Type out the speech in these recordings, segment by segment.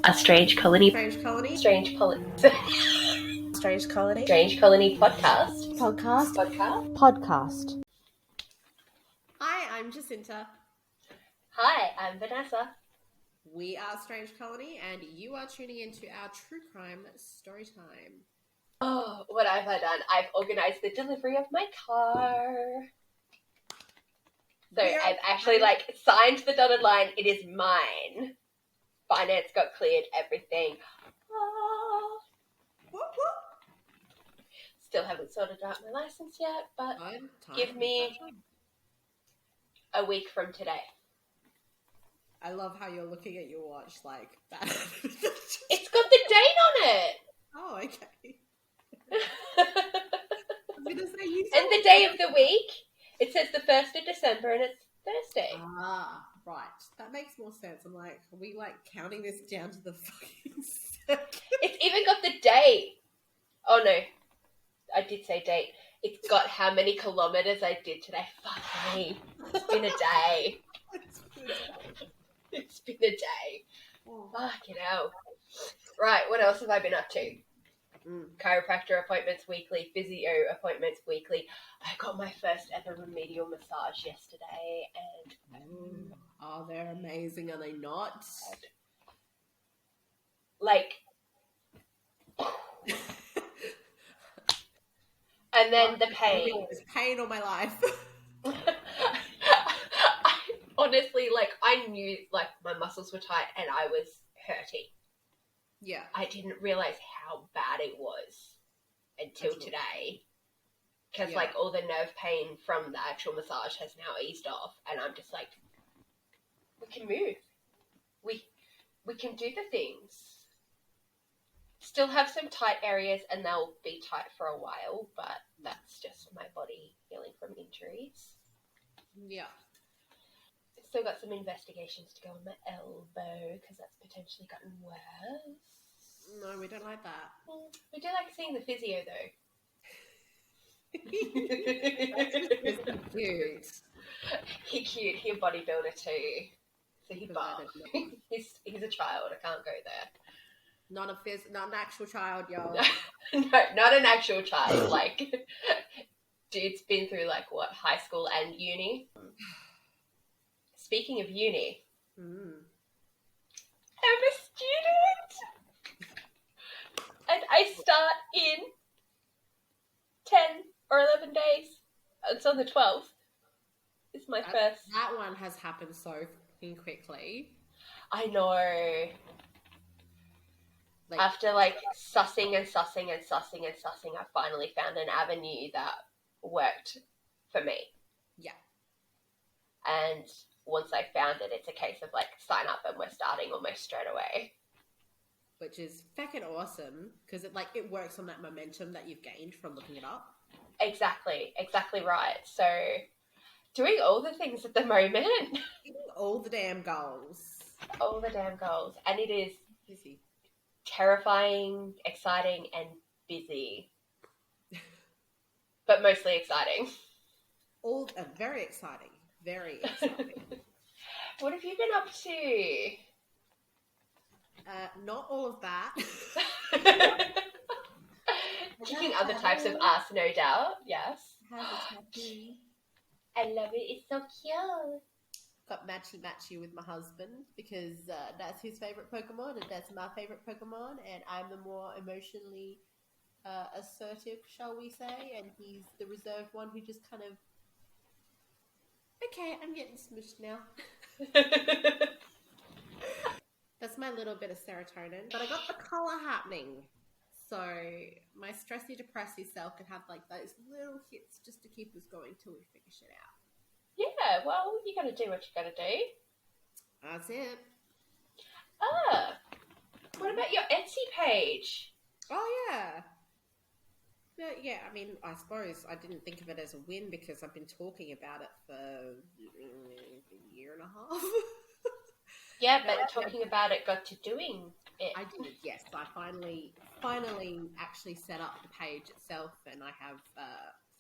A strange colony. Strange colony. Strange colony. Strange colony. Strange colony podcast. Podcast. Hi, I'm Jacinta. Hi, I'm Vanessa. We are Strange Colony, and you are tuning into our true crime story time. Oh, what have I done? I've organised the delivery of my car. So I've actually signed the dotted line. It is mine. Finance got cleared, everything. Oh. Whoop, whoop. Still haven't sorted out my license yet, but give me a week from today. I love how you're looking at your watch like that. It's got the date on it. Oh, okay. I was gonna say and the day of the week, it says the 1st of December and it's Thursday. Ah, right. That makes more sense. I'm like, are we counting this down to the fucking second? It's even got the date. Oh no, I did say date. It's got how many kilometres I did today. Fuck me. It's been a day. It's been a day. Oh. Fucking hell. Right, what else have I been up to? Chiropractor appointments weekly, physio appointments weekly. I got my first ever remedial massage yesterday, and oh, they're amazing, are they not? And then the pain. It's pain all my life. Honestly, I knew my muscles were tight and I was hurting. Yeah. I didn't realize how bad it was until today. Because all the nerve pain from the actual massage has now eased off, and I'm just like, we can move. We can do the things. Still have some tight areas, and they'll be tight for a while, but that's just my body healing from injuries. Yeah. Still got some investigations to go on my elbow, because that's potentially gotten worse. No, we don't like that. We do like seeing the physio, though. That's cute. He's cute. He's a bodybuilder too. So he's buff. He's a child. I can't go there. Not an actual child, y'all. No, not an actual child. Dude's been through high school and uni. Speaking of uni, I'm a student, and I start in 10 or 11 days. It's on the 12th. It's my first. That one has happened so fucking quickly. I know. After sussing, I finally found an avenue that worked for me. Yeah. And once I found it, it's a case of sign up and we're starting almost straight away. Which is fucking awesome, because it works on that momentum that you've gained from looking it up. Exactly right. So doing all the things at the moment. All the damn goals. And it is busy. Terrifying, exciting, and busy. But mostly exciting. Very exciting. Very exciting. What have you been up to? Not all of that. Kicking other types of ass, no doubt. Yes. How's it happening? I love it. It's so cute. Got matchy with my husband because that's his favorite Pokemon and that's my favorite Pokemon, and I'm the more emotionally assertive, shall we say, and he's the reserved one who just kind of, okay, I'm getting smushed now. That's my little bit of serotonin. But I got the colour happening. So my stressy, depressy self can have those little hits just to keep us going till we figure shit out. Yeah, well, you gotta do what you gotta do. That's it. What about your Etsy page? Oh, yeah. Yeah, I mean, I suppose I didn't think of it as a win because I've been talking about it for a year and a half. Yeah, but talking about it got to doing it. I did, yes. I finally actually set up the page itself, and I have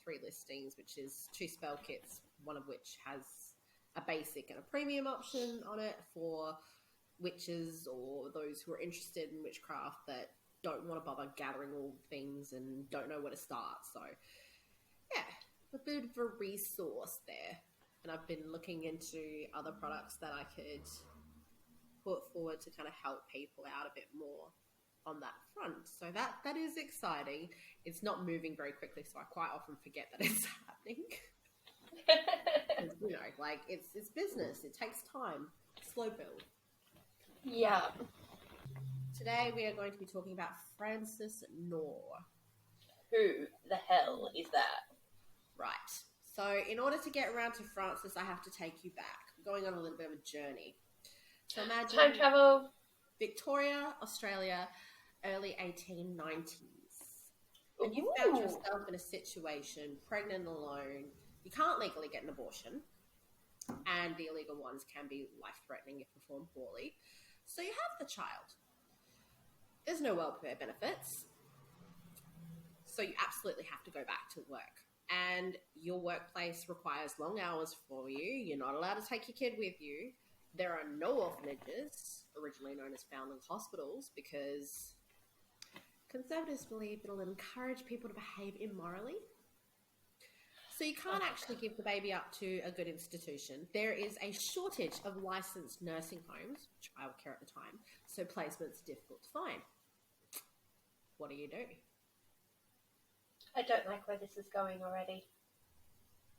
3 listings, which is 2 spell kits, one of which has a basic and a premium option on it for witches or those who are interested in witchcraft that don't want to bother gathering all things and don't know where to start. So, yeah, a bit of a resource there. And I've been looking into other products that I could put forward to kind of help people out a bit more on that front. So that is exciting. It's not moving very quickly, so I quite often forget that it's happening. You know, like it's business. It takes time. Slow build. Yeah. Today we are going to be talking about Francis Knorr. Who the hell is that? Right. So in order to get around to Francis, I have to take you back. I'm going on a little bit of a journey. So imagine Time travel. Victoria, Australia, early 1890s. And you found yourself in a situation, pregnant and alone. You can't legally get an abortion, and the illegal ones can be life-threatening if performed poorly. So you have the child. There's no welfare benefits, so you absolutely have to go back to work. And your workplace requires long hours for you. You're not allowed to take your kid with you. There are no orphanages, originally known as foundling hospitals, because conservatives believe it'll encourage people to behave immorally. So you can't actually give the baby up to a good institution. There is a shortage of licensed nursing homes, childcare at the time, so placements are difficult to find. What do? I don't like where this is going already.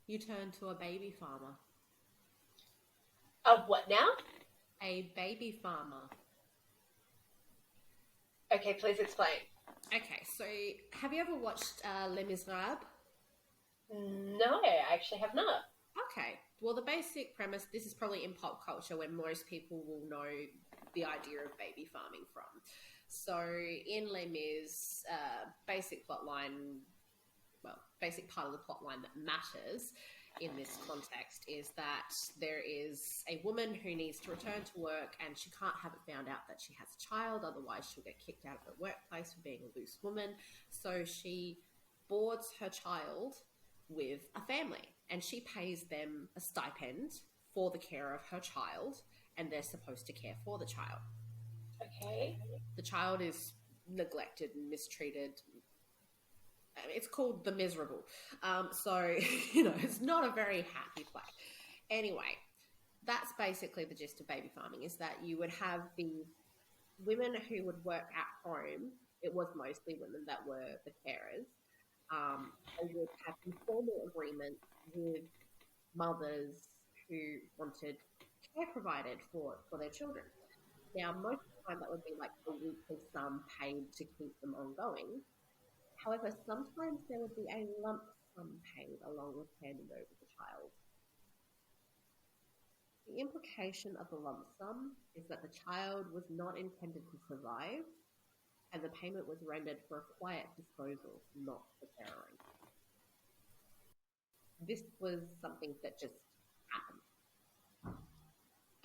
You turn to a baby farmer. What now? A baby farmer. Okay, please explain. Okay, so have you ever watched Les Miserables? No, I actually have not. Okay, well, the basic premise, this is probably in pop culture where most people will know the idea of baby farming from. So in Les Mis, basic part of the plot line that matters in this context is that there is a woman who needs to return to work and she can't have it found out that she has a child, otherwise she'll get kicked out of her workplace for being a loose woman. So she boards her child with a family and she pays them a stipend for the care of her child, and they're supposed to care for the child. Okay. The child is neglected and mistreated. It's called The Miserable. So, it's not a very happy place. Anyway, that's basically the gist of baby farming, is that you would have these women who would work at home. It was mostly women that were the carers. They would have informal agreements with mothers who wanted care provided for their children. Now, most of the time that would be like a weekly sum paid to keep them ongoing. However, sometimes there would be a lump sum paid along with handing over the child. The implication of the lump sum is that the child was not intended to survive, and the payment was rendered for a quiet disposal, not for caring. This was something that just happened.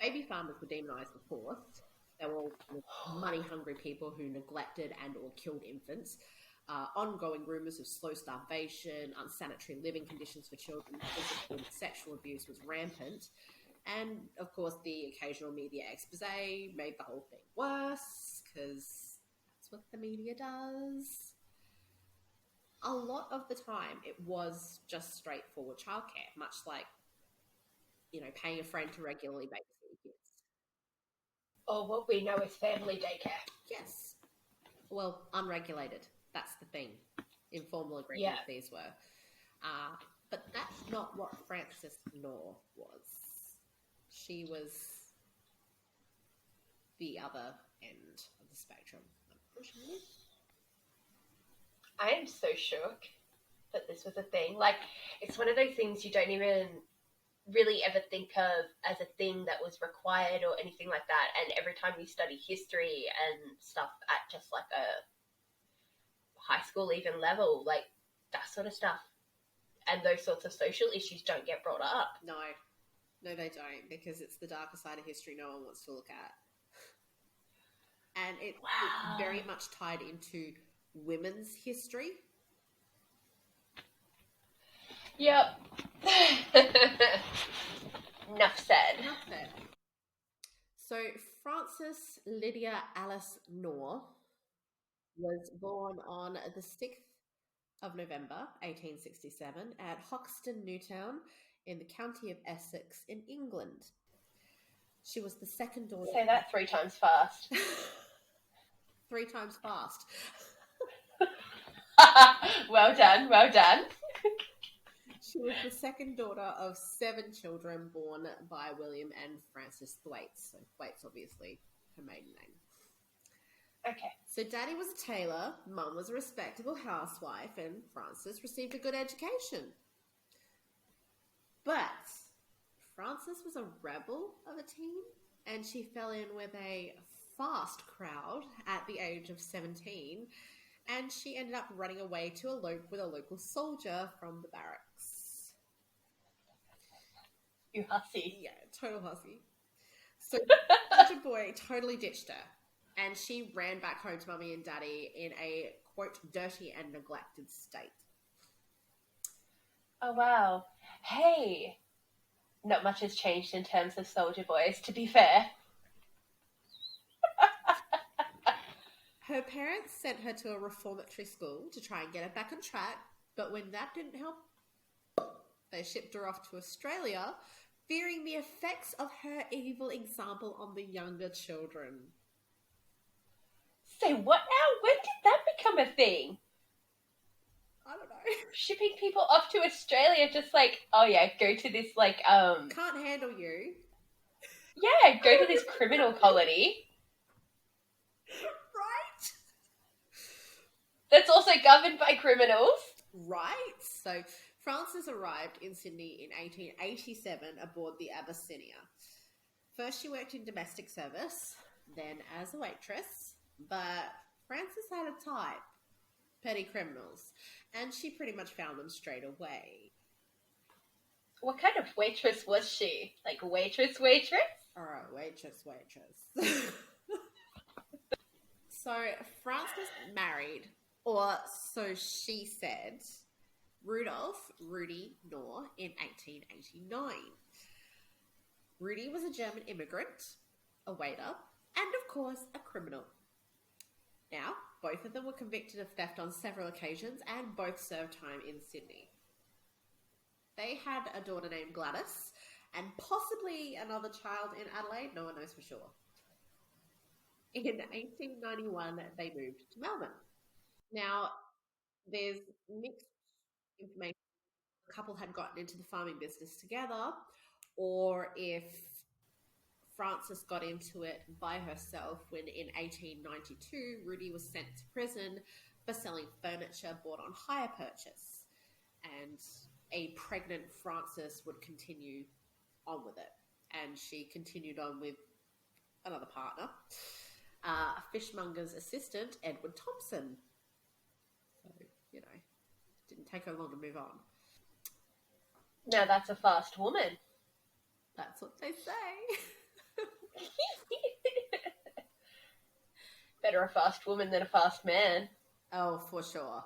Baby farmers were demonised, of course. They were all money-hungry people who neglected and or killed infants. Ongoing rumours of slow starvation, unsanitary living conditions for children, physical and sexual abuse was rampant. And, of course, the occasional media expose made the whole thing worse, because that's what the media does. A lot of the time, it was just straightforward childcare, much like, paying a friend to regularly babysit your kids. Or what we know as family daycare. Yes. Well, unregulated. That's the thing. Informal agreements these were. But that's not what Frances Knorr was. She was the other end of the spectrum, unfortunately. I am so shook that this was a thing. Like, it's one of those things you don't even really ever think of as a thing that was required or anything like that. And every time you study history and stuff at just like a high school even level, like that sort of stuff and those sorts of social issues don't get brought up. No, they don't, because it's the darker side of history no one wants to look at. And it's very much tied into women's history. Yep. Enough said. So Frances Lydia Alice Knorr was born on the 6th of November 1867 at Hoxton, Newtown, in the county of Essex in England. She was the second daughter. Say that 3 times fast. 3 times fast. Well done, well done. She was the second daughter of 7 children born by William and Frances Thwaites. So Thwaites, obviously, her maiden name. Okay. So Daddy was a tailor, Mum was a respectable housewife, and Frances received a good education. But Frances was a rebel of a teen, and she fell in with a fast crowd at the age of 17, and she ended up running away to elope with a local soldier from the barracks. You hussy. Yeah, total hussy. So the soldier boy totally ditched her, and she ran back home to Mummy and Daddy in a, quote, dirty and neglected state. Oh, wow. Hey, not much has changed in terms of soldier boys, to be fair. Her parents sent her to a reformatory school to try and get her back on track, but when that didn't help, they shipped her off to Australia, fearing the effects of her evil example on the younger children. So what now? When did that become a thing? I don't know. Shipping people off to Australia, just like, oh yeah, go to this Can't handle you. Yeah, go to this criminal colony. Right? That's also governed by criminals. Right. So Frances arrived in Sydney in 1887 aboard the Abyssinia. First she worked in domestic service, then as a waitress, but Frances had a type, petty criminals, and she pretty much found them straight away. What kind of waitress was she? Like waitress? Alright, waitress. So Frances married, or so she said, Rudolph Rudy Knorr in 1889. Rudy was a German immigrant, a waiter, and of course a criminal. Now, both of them were convicted of theft on several occasions and both served time in Sydney. They had a daughter named Gladys and possibly another child in Adelaide, no one knows for sure. In 1891, they moved to Melbourne. Now, there's mixed information. The couple had gotten into the farming business together, or if Frances got into it by herself when in 1892 Rudy was sent to prison for selling furniture bought on hire purchase, and a pregnant Frances would continue on with it, and she continued on with another partner, a fishmonger's assistant, Edward Thompson. So, didn't take her long to move on. Now that's a fast woman. That's what they say. Better a fast woman than a fast man. Oh, for sure.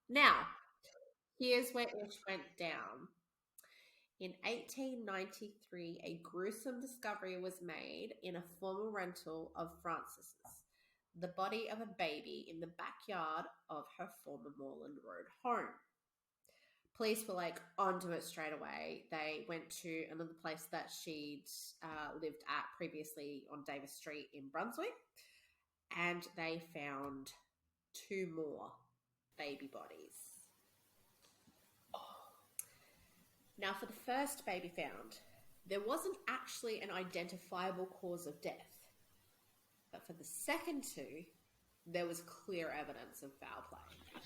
Now, here's where it went down. In 1893, a gruesome discovery was made in a former rental of Frances's, the body of a baby in the backyard of her former Moreland Road home. Police were onto it straight away. They went to another place that she'd lived at previously on Davis Street in Brunswick, and they found 2 more baby bodies. Now, for the first baby found, there wasn't actually an identifiable cause of death. But for the second 2, there was clear evidence of foul play.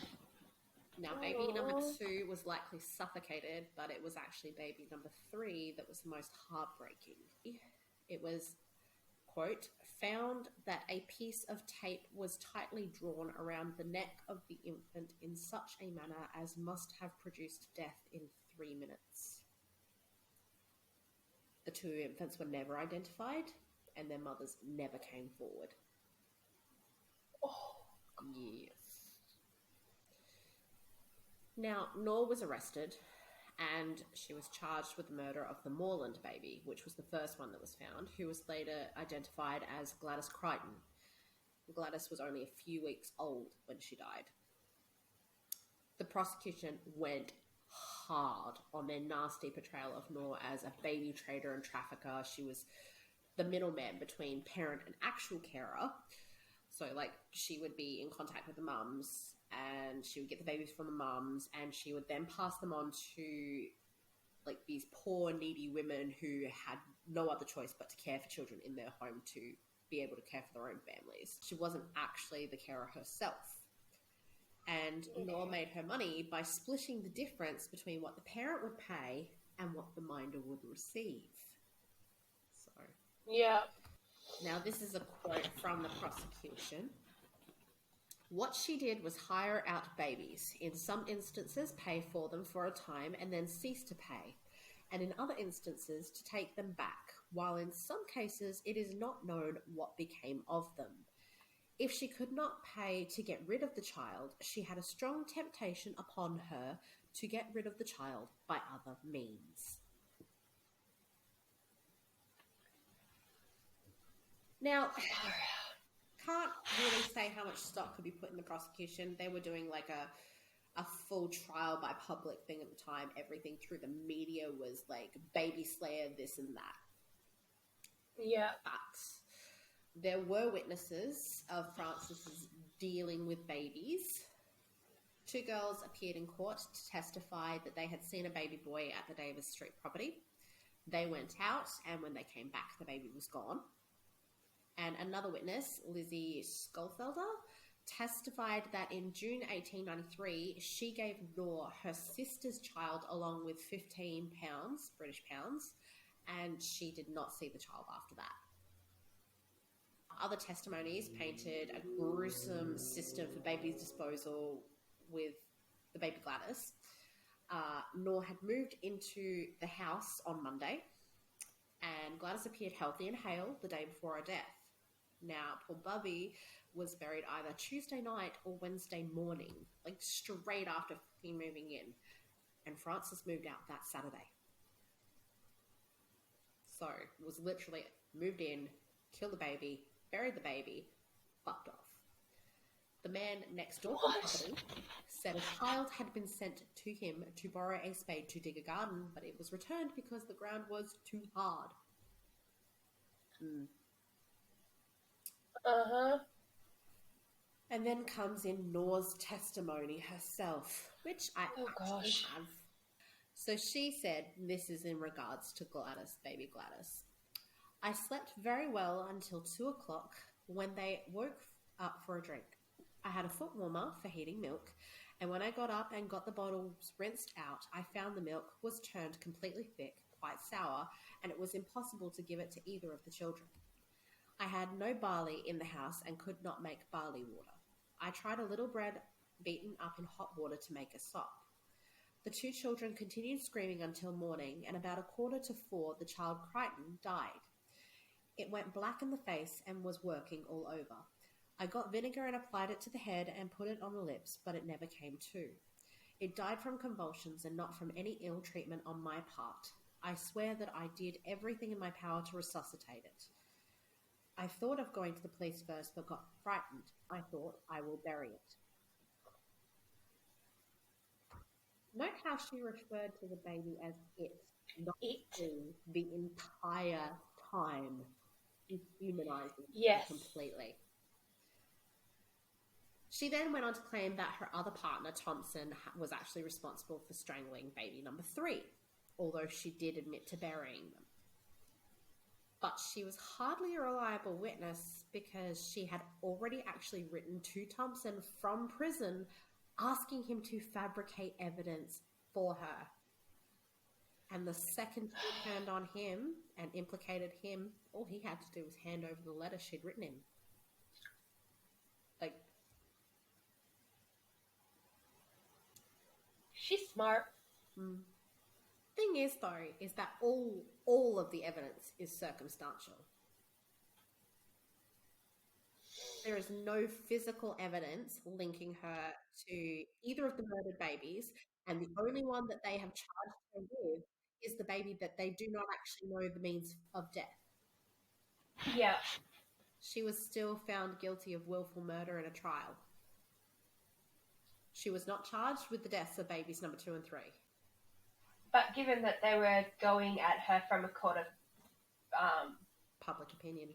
Now, baby number 2 was likely suffocated, but it was actually baby number 3 that was the most heartbreaking. It was, quote, found that a piece of tape was tightly drawn around the neck of the infant in such a manner as must have produced death in 3 minutes. The 2 infants were never identified, and their mothers never came forward. Oh, yes. Now, Knorr was arrested and she was charged with the murder of the Moreland baby, which was the first one that was found, who was later identified as Gladys Crichton. Gladys was only a few weeks old when she died. The prosecution went hard on their nasty portrayal of Knorr as a baby trader and trafficker. She was the middleman between parent and actual carer. So, like, she would be in contact with the mums and she would get the babies from the mums and she would then pass them on to, like, these poor, needy women who had no other choice but to care for children in their home to be able to care for their own families. She wasn't actually the carer herself. And Nor made her money by splitting the difference between what the parent would pay and what the minder would receive. So, yeah. Now this is a quote from the prosecution. What she did was hire out babies, in some instances pay for them for a time and then cease to pay, and in other instances to take them back, while in some cases it is not known what became of them. If she could not pay to get rid of the child, she had a strong temptation upon her to get rid of the child by other means. Now, can't really say how much stock could be put in the prosecution. They were doing like a full trial by public thing at the time. Everything through the media was like baby slayer, this and that. Yeah. But there were witnesses of Frances's dealing with babies. 2 girls appeared in court to testify that they had seen a baby boy at the Davis Street property. They went out, and when they came back, the baby was gone. And another witness, Lizzie Schofielder, testified that in June 1893, she gave Knorr her sister's child along with £15, British pounds, and she did not see the child after that. Other testimonies painted a gruesome system for baby's disposal with the baby Gladys. Knorr had moved into the house on Monday, and Gladys appeared healthy and hale the day before her death. Now, poor Bubby was buried either Tuesday night or Wednesday morning, like straight after moving in. And Frances moved out that Saturday. So, it was literally moved in, killed the baby, buried the baby, fucked off. The man next door to the property said a child had been sent to him to borrow a spade to dig a garden, but it was returned because the ground was too hard. And then comes in Knorr's testimony herself, which I actually have. So she said, this is in regards to Gladys, baby Gladys. I slept very well until 2 o'clock when they woke up for a drink. I had a foot warmer for heating milk, and when I got up and got the bottles rinsed out, I found the milk was turned completely thick, quite sour, and it was impossible to give it to either of the children. I had no barley in the house and could not make barley water. I tried a little bread beaten up in hot water to make a sop. The 2 children continued screaming until morning, and about 3:45 the child Crichton died. It went black in the face and was working all over. I got vinegar and applied it to the head and put it on the lips, but it never came to. It died from convulsions and not from any ill treatment on my part. I swear that I did everything in my power to resuscitate it. I thought of going to the police first, but got frightened. I thought I will bury it. Note how she referred to the baby as it, not It. the entire time, dehumanizing Yes. completely. She then went on to claim that her other partner, Thompson, was actually responsible for strangling baby number 3, although she did admit to burying them. But she was hardly a reliable witness because she had already actually written to Thompson from prison asking him to fabricate evidence for her. And the second she turned on him and implicated him, all he had to do was hand over the letter she'd written him. Like, she's smart. Thing is, though, is that all of the evidence is circumstantial. There is no physical evidence linking her to either of the murdered babies, And the only one that they have charged her with is the baby that they do not actually know the means of death. Yeah. She was still found guilty of willful murder in a trial. She was not charged with the deaths of babies number 2 and 3. But given that they were going at her from a court of Public opinion.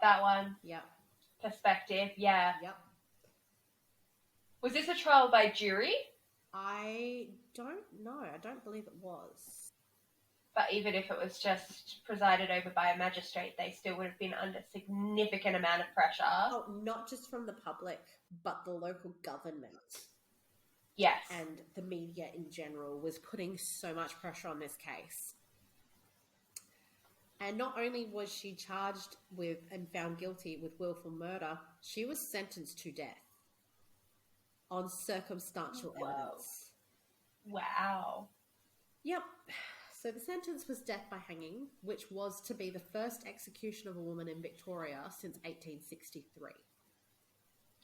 that one Yep. perspective, yeah. Yep. Was this a trial by jury? I don't know. I don't believe it was. But even if it was just presided over by a magistrate, they still would have been under significant amount of pressure. Oh, not just from the public, but the local government. Yes. And the media in general was putting so much pressure on this case. And not only was she charged with and found guilty with willful murder, she was sentenced to death on circumstantial evidence. Wow. Yep. So the sentence was death by hanging, which was to be the first execution of a woman in Victoria since 1863.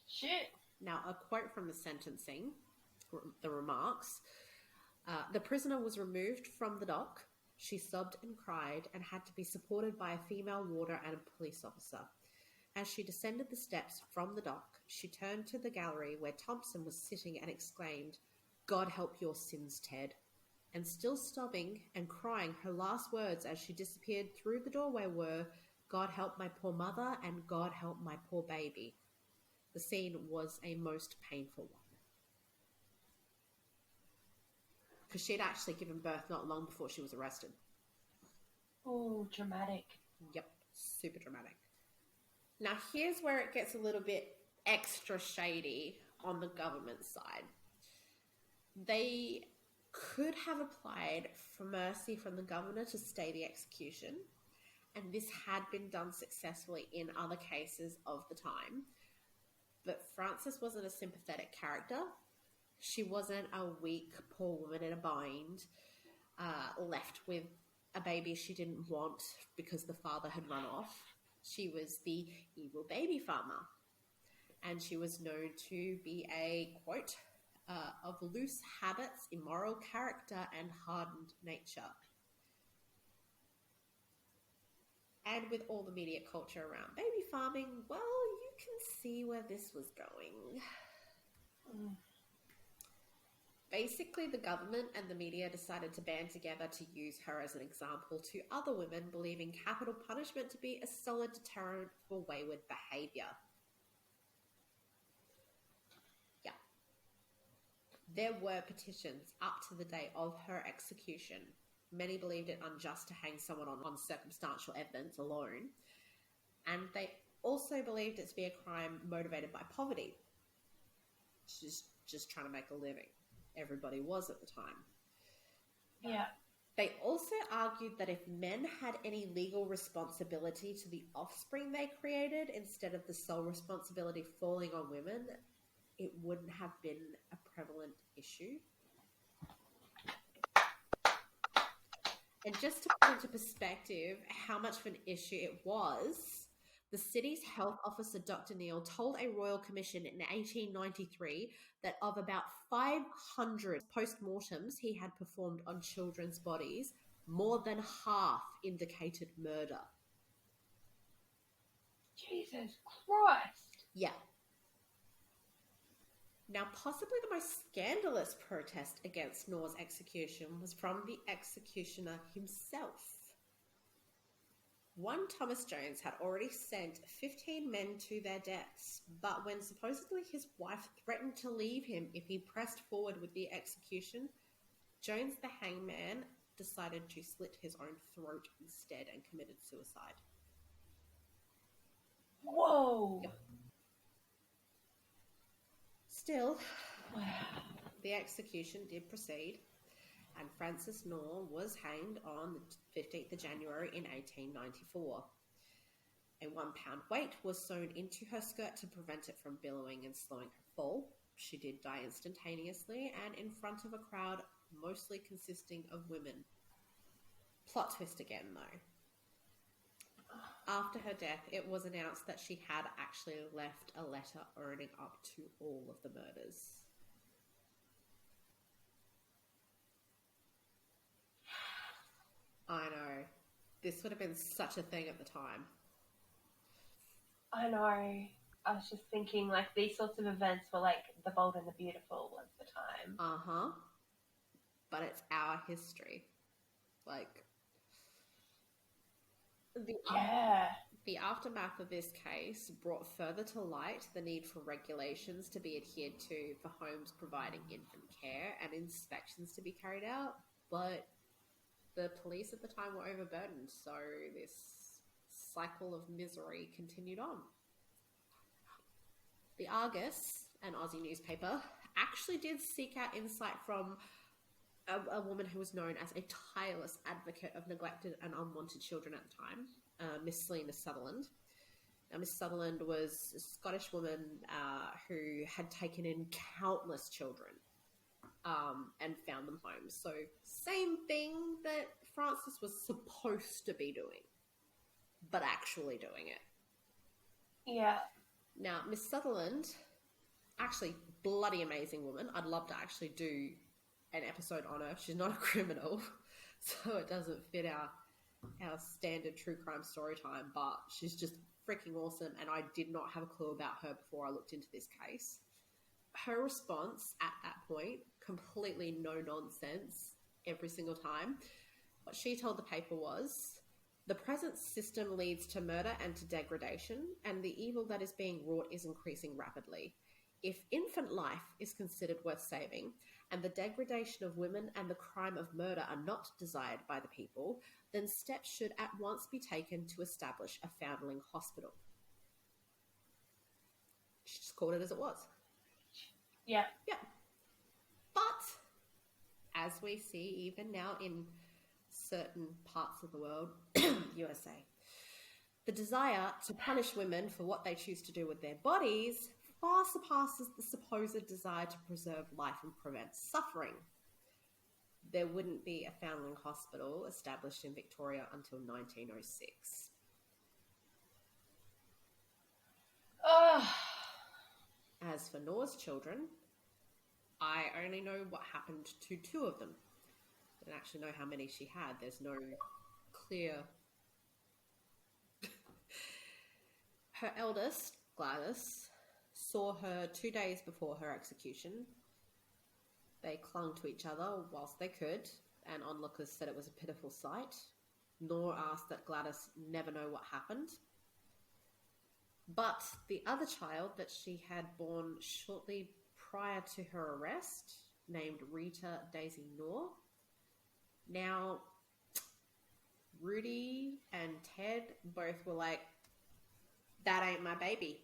Shit. Now, a quote from the sentencing, the remarks, the prisoner was removed from the dock. She sobbed and cried and had to be supported by a female warder and a police officer. As she descended the steps from the dock, she turned to the gallery where Thompson was sitting and exclaimed, "God help your sins, Ted." And still sobbing and crying, her last words as she disappeared through the doorway were, "God help my poor mother and God help my poor baby." The scene was a most painful one. Because she'd actually given birth not long before she was arrested. Oh, dramatic. Yep, super dramatic. Now, here's where it gets a little bit extra shady on the government side. They could have applied for mercy from the governor to stay the execution, and this had been done successfully in other cases of the time. But Frances wasn't a sympathetic character. She wasn't a weak, poor woman in a bind, left with a baby she didn't want because the father had run off. She was the evil baby farmer. And she was known to be a, quote, of loose habits, immoral character, and hardened nature. And with all the media culture around baby farming, well, you can see where this was going. Basically, the government and the media decided to band together to use her as an example to other women, believing capital punishment to be a solid deterrent for wayward behaviour. Yeah. There were petitions up to the day of her execution. Many believed it unjust to hang someone on circumstantial evidence alone. And they also believed it to be a crime motivated by poverty. Just trying to make a living. Everybody was at the time. Yeah. They also argued that if men had any legal responsibility to the offspring they created instead of the sole responsibility falling on women, it wouldn't have been a prevalent issue. And just to put into perspective how much of an issue it was, the city's health officer, Dr. Neal, told a royal commission in 1893 that of about 500 post-mortems he had performed on children's bodies, more than half indicated murder. Jesus Christ. Yeah. Now, possibly the most scandalous protest against Knorr's execution was from the executioner himself. One Thomas Jones had already sent 15 men to their deaths, but when supposedly his wife threatened to leave him if he pressed forward with the execution, Jones the hangman decided to slit his own throat instead and committed suicide. Whoa. Yep. Still, Wow. the execution did proceed, and Frances Knorr was hanged on the 15th of January in 1894. A 1 pound weight was sewn into her skirt to prevent it from billowing and slowing her fall. She did die instantaneously and in front of a crowd mostly consisting of women. Plot twist again, though. After her death, it was announced that she had actually left a letter owning up to all of the murders. this would have been such a thing at the time. I know. I was just thinking, like, these sorts of events were like the bold and the beautiful of the time. Uh-huh. But it's our history. Like, the aftermath of this case brought further to light the need for regulations to be adhered to for homes providing infant care and inspections to be carried out. But the police at the time were overburdened, so this cycle of misery continued on. The Argus, an Aussie newspaper, actually did seek out insight from a woman who was known as a tireless advocate of neglected and unwanted children at the time, Miss Selena Sutherland. Now, Miss Sutherland was a Scottish woman who had taken in countless children and found them homes. So, same thing that Frances was supposed to be doing, but actually doing it. Yeah. Now, Miss Sutherland, actually bloody amazing woman. I'd love to actually do an episode on her. She's not a criminal, so it doesn't fit our standard true crime story time, but she's just freaking awesome, and I did not have a clue about her before I looked into this case. Her response at that point, completely no nonsense every single time. What she told the paper was, the present system leads to murder and to degradation, and the evil that is being wrought is increasing rapidly. If infant life is considered worth saving, and the degradation of women and the crime of murder are not desired by the people, then steps should at once be taken to establish a foundling hospital. She just called it as it was. Yeah. Yeah. But, as we see even now in certain parts of the world, USA, the desire to punish women for what they choose to do with their bodies far surpasses the supposed desire to preserve life and prevent suffering. There wouldn't be a foundling hospital established in Victoria until 1906. As for Knorr's children, I only know what happened to 2 of them. I don't actually know how many she had. There's no clear... Her eldest, Gladys, saw her 2 days before her execution. They clung to each other whilst they could, and onlookers said it was a pitiful sight. Knorr asked that Gladys never know what happened. But the other child that she had born shortly prior to her arrest, named Rita Daisy Knorr. Now, Rudy and Ted both were like, that ain't my baby.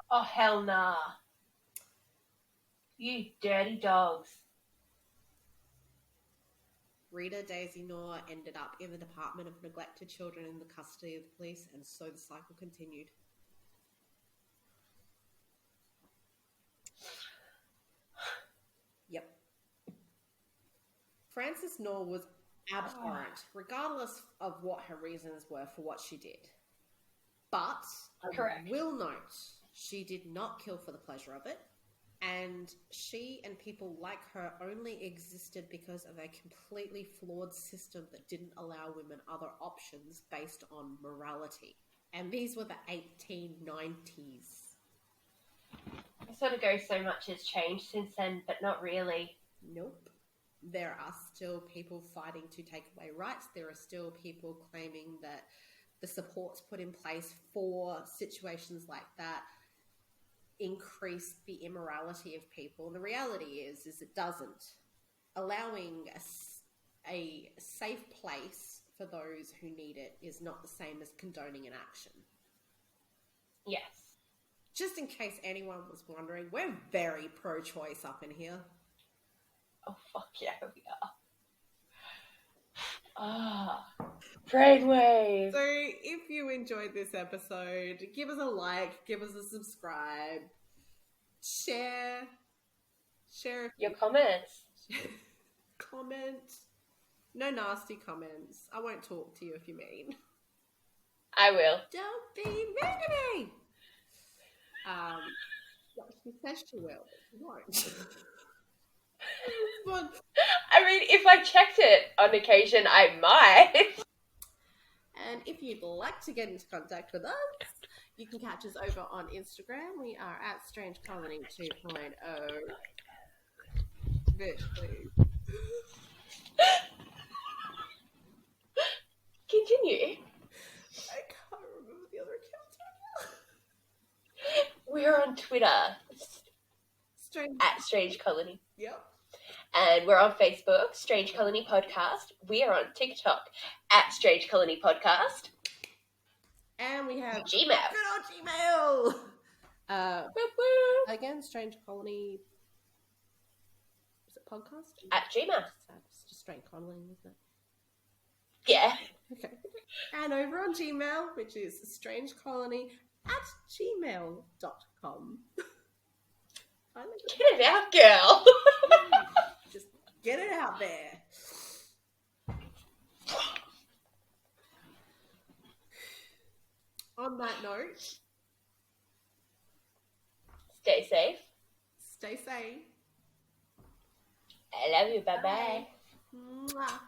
Oh, hell nah. You dirty dogs. Rita Daisy Knorr ended up in the Department of Neglected Children in the custody of the police, and so the cycle continued. Yep. Frances Knorr was abhorrent, regardless of what her reasons were for what she did. But Correct. I will note, she did not kill for the pleasure of it, and she and people like her only existed because of a completely flawed system that didn't allow women other options based on morality. And these were the 1890s. It sort of goes so much has changed since then, but not really. Nope. There are still people fighting to take away rights. There are still people claiming that the supports put in place for situations like that increase the immorality of people. And the reality is it doesn't. Allowing a safe place for those who need it is not the same as condoning an action. Yes. Just in case anyone was wondering, we're very pro-choice up in here. Oh, fuck yeah, we are. Brainwave. So if you enjoyed this episode, give us a like, give us a subscribe, share your comments. Comment. No nasty comments. I won't talk to you if you're mean. I will. Don't be mean to me. She says she will, but she won't. I mean, mean, if I checked it on occasion, I might. And if you'd like to get into contact with us, you can catch us over on Instagram. We are at Strange Colony 2.0. Bitch, please. Continue. I can't remember the other accounts right We're on Twitter now. Strange. at Strange Colony. Yep. And we're on Facebook, Strange Colony Podcast. We are on TikTok at Strange Colony Podcast. And we have Gmail. Good old Gmail. Again, Strange Colony. Is it podcast? At Gmail. It's just Strange Colony, isn't it? Yeah. Okay. And over on Gmail, which is strangecolony@gmail.com. Get it out, girl. Just get it out there. On that note, Stay safe. stay safe. I love you. Bye-bye. Mwah.